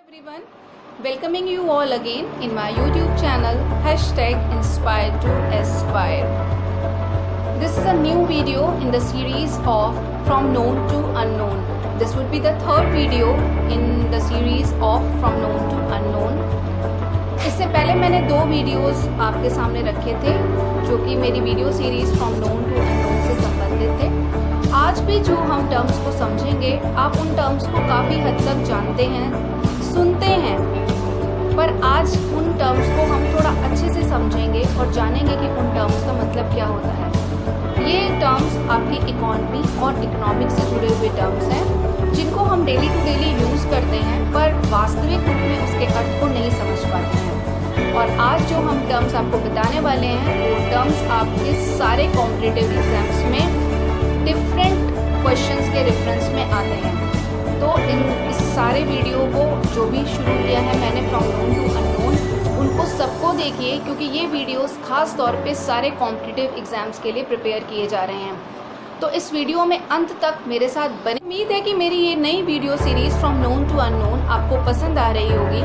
Everyone, welcoming you all again in my YouTube channel #Inspired to Aspire. This is a new video in the series of From Known to Unknown. This would be the third video in the series of From Known to Unknown. इससे पहले मैंने दो videos आपके सामने रखे थे जो कि मेरी video series from known to unknown से संबंधित थे। आज भी जो हम टर्म्स को समझेंगे, आप उन टर्म्स को काफ़ी हद तक जानते हैं, सुनते हैं, पर आज उन टर्म्स को हम थोड़ा अच्छे से समझेंगे और जानेंगे कि उन टर्म्स का मतलब क्या होता है। ये टर्म्स आपकी इकोनॉमी और इकोनॉमिक्स से जुड़े हुए टर्म्स हैं जिनको हम डेली टू डेली यूज़ करते हैं, पर वास्तविक रूप में उसके अर्थ को नहीं समझ पाते हैं। और आज जो हम टर्म्स आपको बताने वाले हैं वो टर्म्स आपके सारे कॉम्पिटिटिव एग्जाम्स में डिफरेंट क्वेश्चंस के रेफरेंस में आते हैं। तो इस सारे वीडियो को जो भी शुरू किया है मैंने फ्रॉम नोन टू अननोन, उनको सबको देखिए क्योंकि ये वीडियोस खास तौर पे सारे कॉम्पिटिटिव एग्जाम्स के लिए प्रिपेयर किए जा रहे हैं। तो इस वीडियो में अंत तक मेरे साथ बने। उम्मीद है कि मेरी ये नई video series from known to unknown आपको पसंद आ रही होगी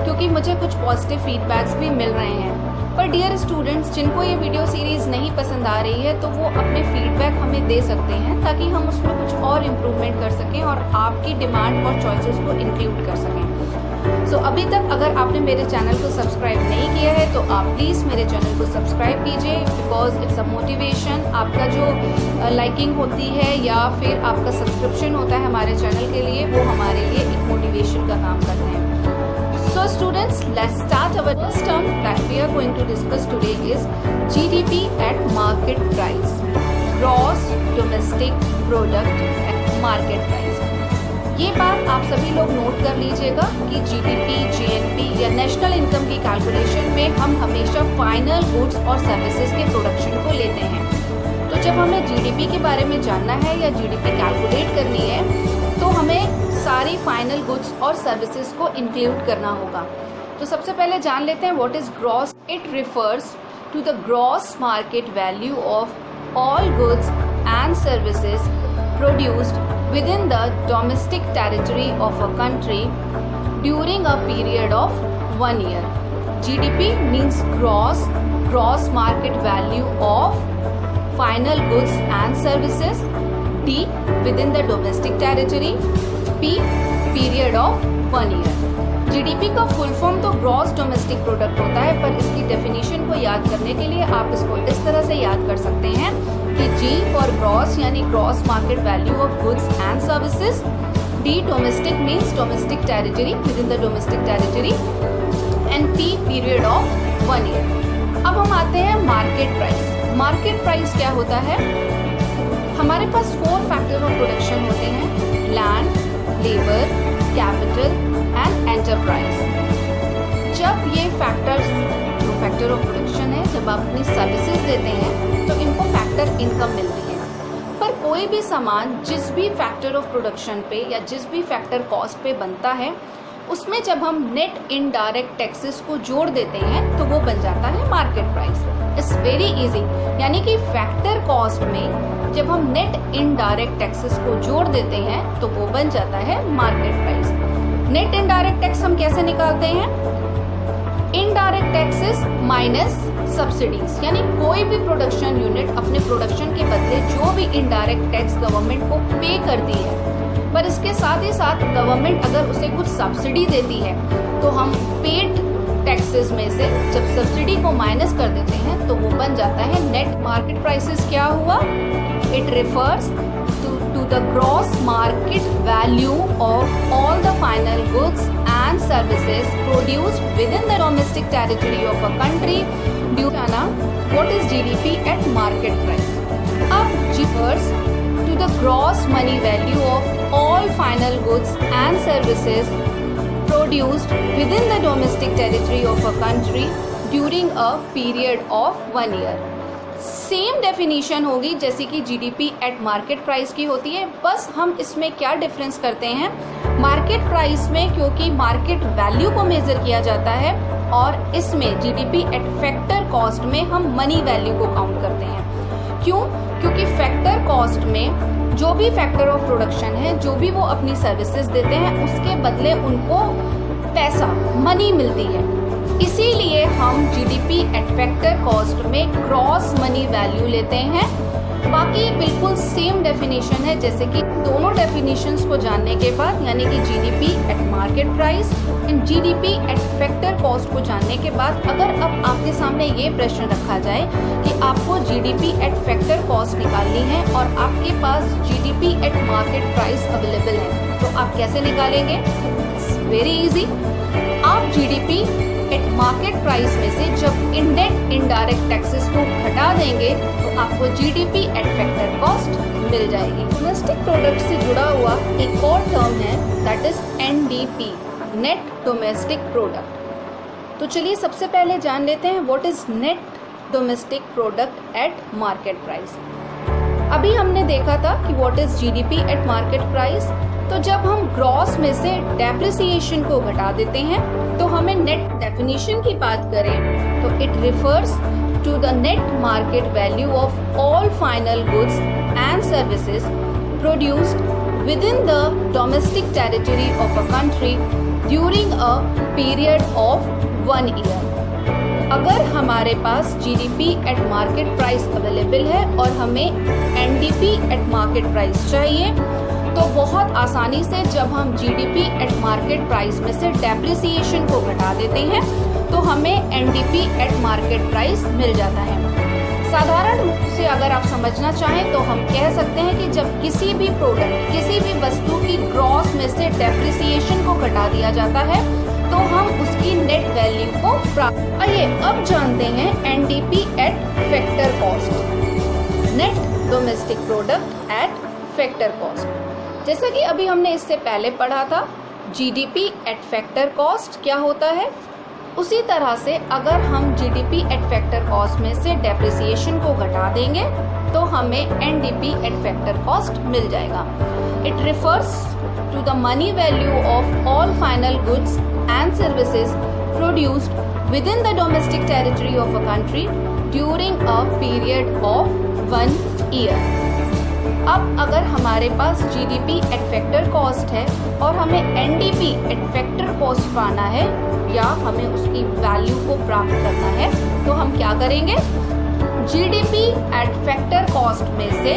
क्योंकि मुझे कुछ पॉजिटिव फीडबैक्स भी मिल रहे हैं। पर डियर स्टूडेंट्स, जिनको ये वीडियो सीरीज़ नहीं पसंद आ रही है तो वो अपने फीडबैक हमें दे सकते हैं ताकि हम उसमें कुछ और इम्प्रूवमेंट कर सकें और आपकी डिमांड और चॉइसेस को इंक्लूड कर सकें। सो अभी तक अगर आपने मेरे चैनल को सब्सक्राइब नहीं किया है तो आप प्लीज़ मेरे चैनल को सब्सक्राइब कीजिए, बिकॉज इट्स अ मोटिवेशन। आपका जो लाइकिंग होती है या फिर आपका सब्सक्रिप्शन होता है हमारे चैनल के लिए, वो हमारे लिए एक मोटिवेशन का काम करते हैं। So students, let's start. Our first term that we are going to discuss today is GDP at market price, gross domestic product at market price. ये बात आप सभी लोग नोट कर लीजिएगा कि GDP, GNP या नेशनल इनकम की कैलकुलेशन में हम हमेशा फाइनल गुड्स और सर्विसेज के प्रोडक्शन को लेते हैं। तो जब हमें GDP के बारे में जानना है या GDP कैलकुलेट करनी है तो हमें सारी फाइनल गुड्स और सर्विसेज को इंक्लूड करना होगा। तो सबसे पहले जान लेते हैं what is gross. It refers to the gross market value of all goods and services produced within the domestic territory of a country during a period of 1 year. GDP means gross market value of final goods and services. D, within the domestic territory. P, period of 1 year. GDP का full form तो gross domestic product होता है, पर इसकी definition को याद करने के लिए आप इसको इस तरह से याद कर सकते हैं कि G फॉर ग्रॉस यानी gross market value of goods and services, D domestic means domestic territory, with in the domestic territory, and P period of 1 year. अब हम आते हैं मार्केट प्राइस। मार्केट प्राइस क्या होता है? हमारे पास 4 फैक्टर ऑफ प्रोडक्शन होते हैं: land, labour, capital and enterprise. जब ये फैक्टर्स जो फैक्टर ऑफ प्रोडक्शन है, जब आप अपनी सर्विसेज देते हैं तो इनको फैक्टर इनकम मिलती है। पर कोई भी सामान जिस भी फैक्टर ऑफ प्रोडक्शन पे या जिस भी फैक्टर कॉस्ट पे बनता है, उसमें जब हम नेट इनडायरेक्ट टैक्सेस को जोड़ देते हैं तो वो बन जाता है market price. It's very easy, यानी कि फैक्टर कॉस्ट में जब हम नेट इनडायरेक्ट टैक्सेस को जोड़ देते हैं तो वो बन जाता है market price. Net indirect tax हम कैसे निकालते हैं? इनडायरेक्ट टैक्सेस माइनस सब्सिडीज, यानी कोई भी प्रोडक्शन यूनिट अपने प्रोडक्शन के बदले जो भी इनडायरेक्ट टैक्स गवर्नमेंट को पे करती है, पर इसके साथ ही साथ गवर्नमेंट अगर उसे कुछ सब्सिडी देती है तो हम पेड टैक्सेस में से जब सब्सिडी को माइनस कर देते हैं तो वो बन जाता है नेट मार्केट प्राइसेस। क्या हुआ? It refers to the gross market value of all the final goods and services produced within the domestic territory of a country due what is GDP at market price. अब refers to the gross money value of all final goods and services produced within the domestic territory of a country during a period of 1 year. Same definition होगी जैसे कि GDP at market price की होती है, बस हम इसमें क्या डिफरेंस करते हैं? मार्केट प्राइस में क्योंकि मार्केट वैल्यू को मेजर किया जाता है और इसमें GDP एट फैक्टर कॉस्ट में हम मनी वैल्यू को काउंट करते हैं। क्यों? क्योंकि फैक्टर कॉस्ट में जो भी फैक्टर ऑफ प्रोडक्शन है, जो भी वो अपनी सर्विसेज देते हैं, उसके बदले उनको पैसा, मनी मिलती है। इसीलिए हम जीडीपी एट फैक्टर कॉस्ट में ग्रॉस मनी वैल्यू लेते हैं। बाकी बिल्कुल सेम डेफिनेशन है, जैसे कि दोनों डेफिनेशंस को जानने के बाद, यानी कि GDP at market price and GDP at factor cost को जानने के बाद, अगर अब आपके सामने ये प्रश्न रखा जाए कि आपको जीडीपी एट फैक्टर कॉस्ट निकालनी है और आपके पास GDP at market price available है, तो आप कैसे निकालेंगे? It's very easy. आप जीडीपी एट मार्केट प्राइस में से जब इंडेक्ट इनडायरेक्ट टैक्सेस को घटा देंगे तो आपको जीडीपी एट फैक्टर कॉस्ट मिल जाएगी। डोमेस्टिक प्रोडक्ट से जुड़ा हुआ एक और टर्म है, that is NDP, net domestic product. तो चलिए सबसे पहले जान लेते हैं what is net domestic product eight market price. अभी हमने देखा था कि what is GDP at market price. तो जब हम ग्रॉस में से डेप्रिसिएशन को घटा देते हैं तो हमें नेट डेफिनेशन की बात करें तो it refers to the net market value of all final goods and services produced within the domestic territory of a country during a period of 1 year। अगर हमारे पास GDP at market price available है और हमें NDP eight market price चाहिए, तो बहुत आसानी से जब हम जीडीपी एट मार्केट प्राइस में से डेप्रिसिएशन को घटा देते हैं तो हमें एनडीपी एट मार्केट प्राइस मिल जाता है। साधारण रूप से अगर आप समझना चाहें तो हम कह सकते हैं कि जब किसी भी प्रोडक्ट, किसी भी वस्तु की ग्रॉस में से डेप्रिसिएशन को घटा दिया जाता है तो हम उसकी नेट वैल्यू को प्राप्त। आइए अब जानते हैं NDP at factor cost, net domestic product at factor cost. जैसा कि अभी हमने इससे पहले पढ़ा था जीडीपी एट फैक्टर कॉस्ट क्या होता है, उसी तरह से अगर हम जीडीपी एट फैक्टर कॉस्ट में से डेप्रिसिएशन को घटा देंगे तो हमें एनडीपी एट फैक्टर कॉस्ट मिल जाएगा। It refers to the money value of all final goods and services produced within the domestic territory of a country during a period of 1 year. अब अगर हमारे पास जीडीपी एट फैक्टर कॉस्ट है और हमें NDP at factor cost पाना है या हमें उसकी वैल्यू को प्राप्त करना है तो हम क्या करेंगे? जीडीपी एट फैक्टर कॉस्ट में से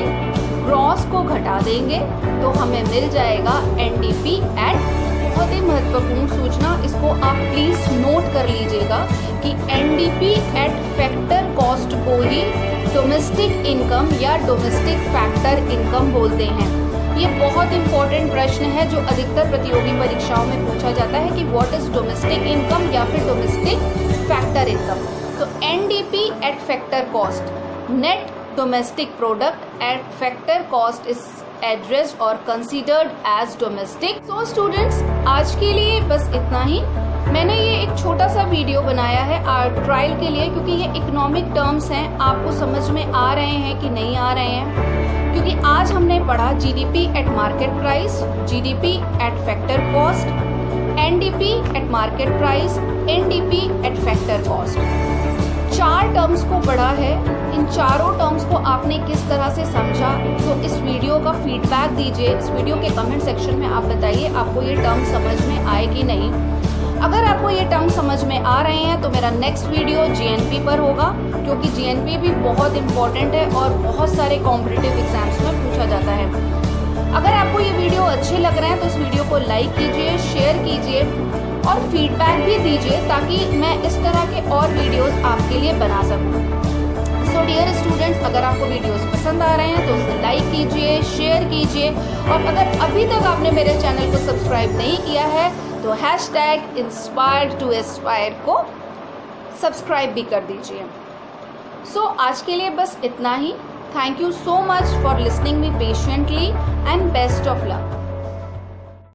ग्रॉस को घटा देंगे तो हमें मिल जाएगा एनडीपी एट। बहुत ही महत्वपूर्ण सूचना, इसको आप प्लीज नोट कर लीजिएगा कि एनडीपी एट फैक्टर कॉस्ट को ही डोमेस्टिक इनकम या डोमेस्टिक फैक्टर इनकम बोलते हैं। ये बहुत इंपॉर्टेंट प्रश्न है जो अधिकतर प्रतियोगी परीक्षाओं में पूछा जाता है कि व्हाट इज डोमेस्टिक इनकम या फिर डोमेस्टिक फैक्टर इनकम। तो NDP at factor cost, net domestic product at factor cost is addressed और considered as domestic. So students, आज के लिए बस इतना ही। मैंने ये एक छोटा सा वीडियो बनाया है ट्रायल के लिए, क्योंकि ये इकोनॉमिक टर्म्स हैं, आपको समझ में आ रहे हैं कि नहीं आ रहे हैं। क्योंकि आज हमने पढ़ा GDP at market price, GDP at factor cost, NDP at market price, NDP at factor cost. 4 terms को पढ़ा है। इन चारों टर्म्स को आपने किस तरह से समझा, तो इस वीडियो का फीडबैक दीजिए। इस वीडियो के कमेंट सेक्शन में आप बताइए आपको ये टर्म समझ में आए कि नहीं। अगर आपको ये टर्म समझ में आ रहे हैं तो मेरा नेक्स्ट वीडियो जीएनपी पर होगा, क्योंकि जीएनपी भी बहुत इंपॉर्टेंट है और बहुत सारे कॉम्पिटिटिव एग्जाम्स में पूछा जाता है। अगर आपको ये वीडियो अच्छे लग रहे हैं तो इस वीडियो को लाइक कीजिए, शेयर कीजिए और फीडबैक भी दीजिए ताकि मैं इस तरह के और वीडियोस आपके लिए बना सकूं। सो डियर स्टूडेंट्स, अगर आपको वीडियोस पसंद आ रहे हैं तो उसे लाइक कीजिए, शेयर कीजिए और अगर अभी तक आपने मेरे चैनल को सब्सक्राइब नहीं किया है तो #inspire2aspire को सब्सक्राइब भी कर दीजिए। सो आज के लिए बस इतना ही। Thank you so much for listening me patiently and best of luck.